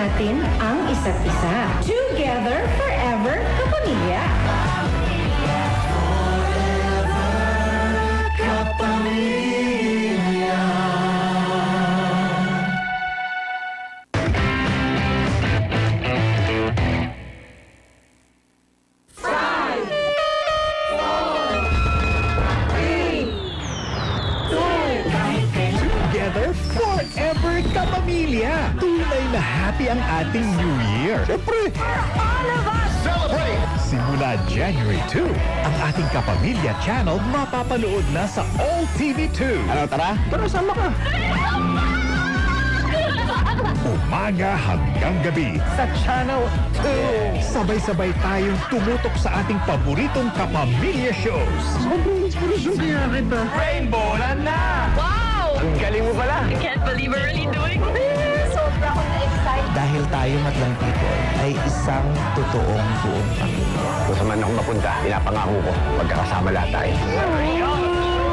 natin ang isa't isa. Together forever, kapamilya. Together forever, kapamilya! Tunay na happy ang ating New Year. Siyempre! All of us! Celebrate! Simula January 2, ang ating Kapamilya Channel mapapanood na sa All TV2. Ano, tara? Tara, sama ka! Umaga hanggang gabi sa Channel 2. Sabay-sabay tayong tumutok sa ating paboritong kapamilya shows. Sobrang inspirasyon kaya kita. Rainbow na! Wow! Ang galing mo pala. I can't believe we're really doing this! Sobra akong na-excite. Dahil tayo Madlang People ay isang totoong buong pamilya. Kung saan man ako mapunta, pinapangako ko, magkakasama lahat tayo.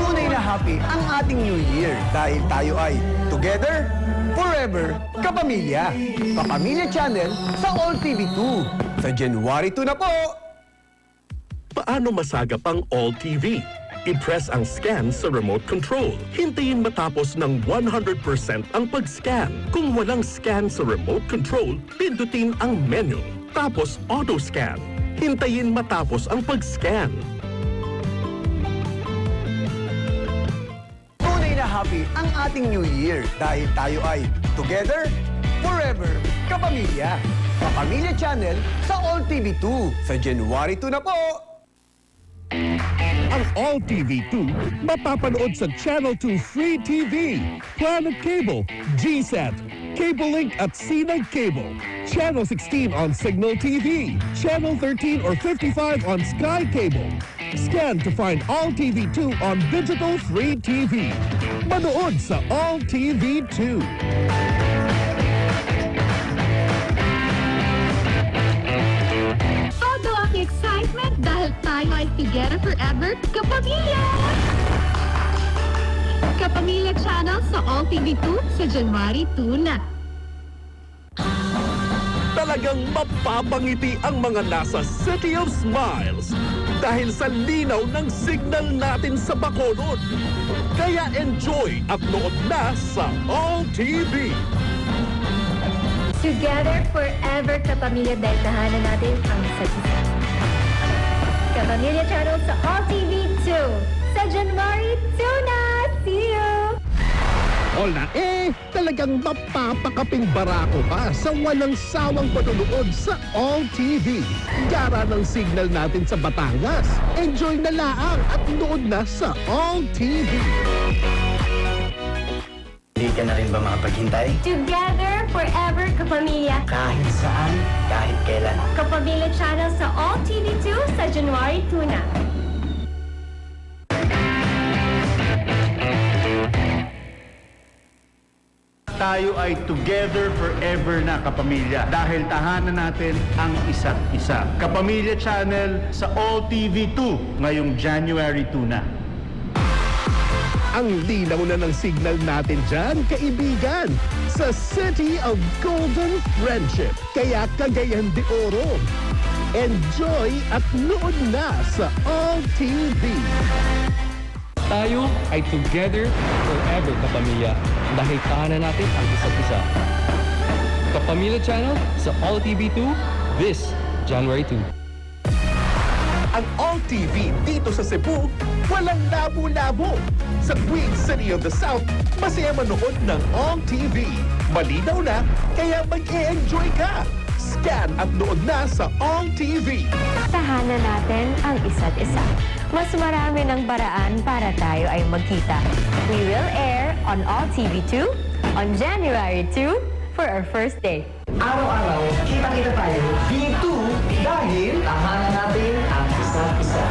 Tunay na happy ang ating New Year dahil tayo ay together, forever, kapamilya. Kapamilya Channel sa All TV2. Sa January 2 na po! Paano masagap ang All TV? I-press ang scan sa remote control. Hintayin matapos ng 100% ang pag-scan. Kung walang scan sa remote control, pindutin ang menu. Tapos auto-scan. Hintayin matapos ang pag-scan. Tunay na happy ang ating New Year dahil tayo ay together, forever, kapamilya. Kapamilya Channel sa All TV2. Sa January 2 na po! Ang All TV2 mapapanood sa Channel 2 Free TV, Planet Cable, GSAT, Cable Link at Sinag Cable, Channel 16 on Signal TV, Channel 13 or 55 on Sky Cable. Scan to find All TV2 on Digital Free TV. Manood sa All TV2. Todo ang excitement dahil tayo ay together forever, kapamilya! Kapamilya Channel sa All TV2 sa January 2 na. Talagang mapapangiti ang mga nasa City of Smiles dahil sa linaw ng signal natin sa Bacolod. Kaya enjoy at nood na sa All TV. Together forever, kapamilya, dahil tahanan natin ang isa't isa. Kapamilya Channel sa All TV 2 sa January 2 na. See you! All na talagang mapapakaping barako ka sa walang sawang panunood sa All TV. Gara ng signal natin sa Batangas. Enjoy na laang at nood na sa All TV. Hindi ka na rin ba makapaghintay? Together forever, kapamilya. Kahit saan, kahit kailan. Kapamilya Channel sa All TV 2 sa January 2 na. Tayo ay together forever na kapamilya dahil tahanan natin ang isa't isa. Kapamilya Channel sa All TV2 ngayong January 2 na. Ang linaw na ng signal natin dyan, kaibigan, sa City of Golden Friendship. Kaya Cagayan de Oro. Enjoy at nood na sa All TV. Tayo ay together forever, kapamilya, dahil tahanan natin ang isa't isa. Kapamilya Channel sa All TV2 this January 2. Ang All TV dito sa Cebu, walang labo-labo. Sa Queen City of the South, masaya manood ng All TV. Malinaw na, kaya mag-e-enjoy ka. Scan at nood na sa All TV. Tahanan natin ang isa't isa. Mas marami ng paraan para tayo ay magkita. We will air on All TV2 on January 2 for our first day. Araw-araw, kita-kita tayo dito dahil tahanan natin ang isa't isa.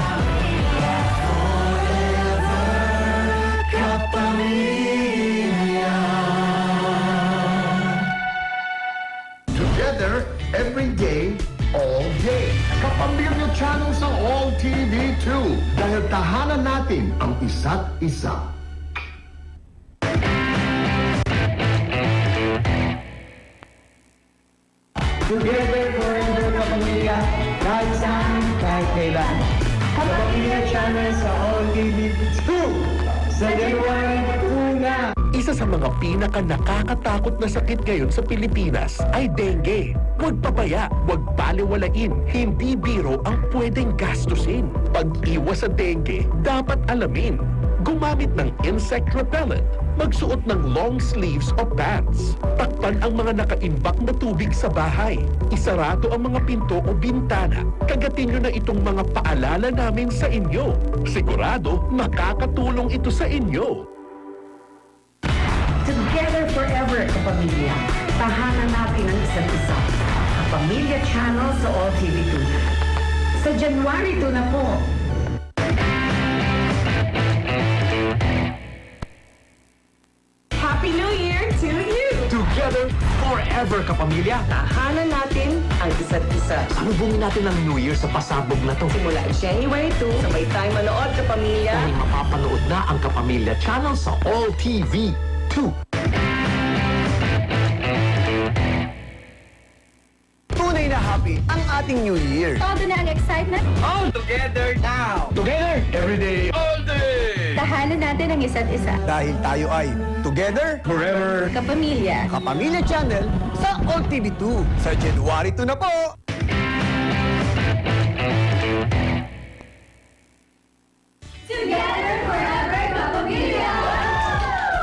Together, every day, all day. Kapamilya Channel sa All TV2 dahil tahanan natin ang isa't isa. Together forever kapamilya, kahit saan, kahit kailan. Kapamilya Channel sa All TV 2 sa January 2 na. Isa sa mga pinaka nakakatakot na sakit ngayon sa Pilipinas ay dengue. Huwag papaya, huwag baliwalain. Hindi biro ang pwedeng gastusin. Pag-iwas sa dengue, dapat alamin. Gumamit ng insect repellent. Magsuot ng long sleeves o pants. Takpan ang mga nakaimbak na tubig sa bahay. Isarado ang mga pinto o bintana. Kagatin nyo na itong mga paalala namin sa inyo. Sigurado, makakatulong ito sa inyo. Together forever, kapamilya. Tahanan natin ang isa't isa. Kapamilya Channel sa All TV 2. Sa January 2 na po. Happy New Year to you! Together forever kapamilya. Tahanan natin ang isa't isa. Salubungin natin ang New Year sa pasabog na to. Simula January 2, sabay tayo manood, kapamilya. Dahil mapapanood na ang Kapamilya Channel sa All TV 2. Tunay na happy ang ating New Year. Todo na ang excitement. All together now. Together every day. All day. Tahanan natin ang isa't isa. Dahil tayo ay together, Forever. Kapamilya. Kapamilya Channel sa All TV 2 sa January 2 na po. Together forever, Kapamilya!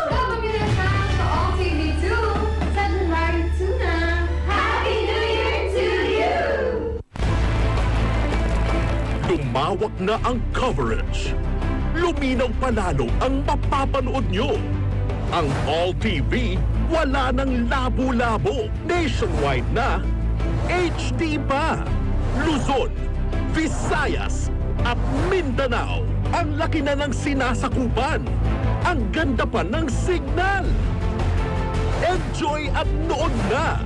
Kapamilya Channel sa All TV 2 sa January 2 na. Happy New Year to you! Lumawak na ang coverage. Luminaw palalo ang mapapanood nyo. Ang All TV, wala nang labo-labo. Nationwide na, HD pa. Luzon, Visayas, at Mindanao. Ang laki na ng sinasakupan. Ang ganda pa ng signal. Enjoy at nood na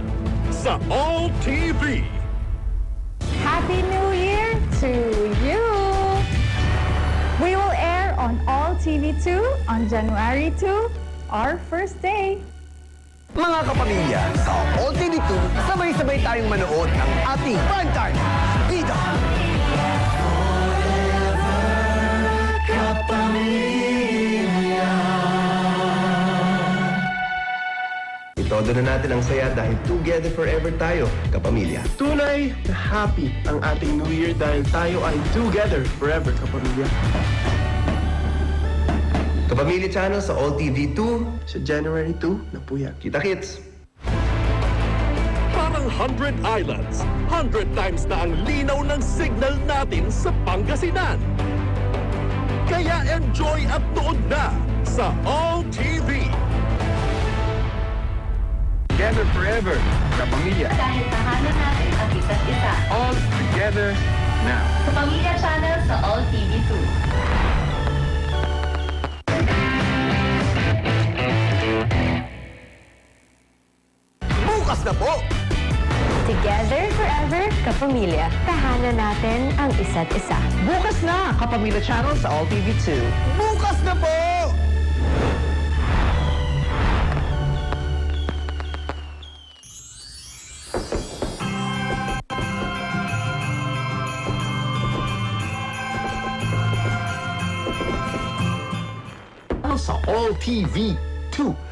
sa All TV. Happy New Year to you! We will air on All TV 2 on January 2, our first day. Mga kapamilya, sa All TV 2, sabay-sabay tayong manood ng ating primetime bida. Itodo na natin ang saya dahil together forever tayo, kapamilya. Tunay na happy ang ating New Year dahil tayo ay together forever, kapamilya. Kapamilya Channel sa All TV 2 Sa January 2 na po yan. Kita-kits! Parang 100 islands, 100 times na ang linaw ng signal natin sa Pangasinan. Kaya enjoy at nood na sa All TV. Together forever, kapamilya. Dahil tahanan natin ang isa't isa. All together now. Kapamilya Channel sa All TV 2. Bukas na po! Together forever, kapamilya. Tahanan natin ang isa't isa. Bukas na Kapamilya Channel sa All TV 2. Bukas na po! Sa All TV 2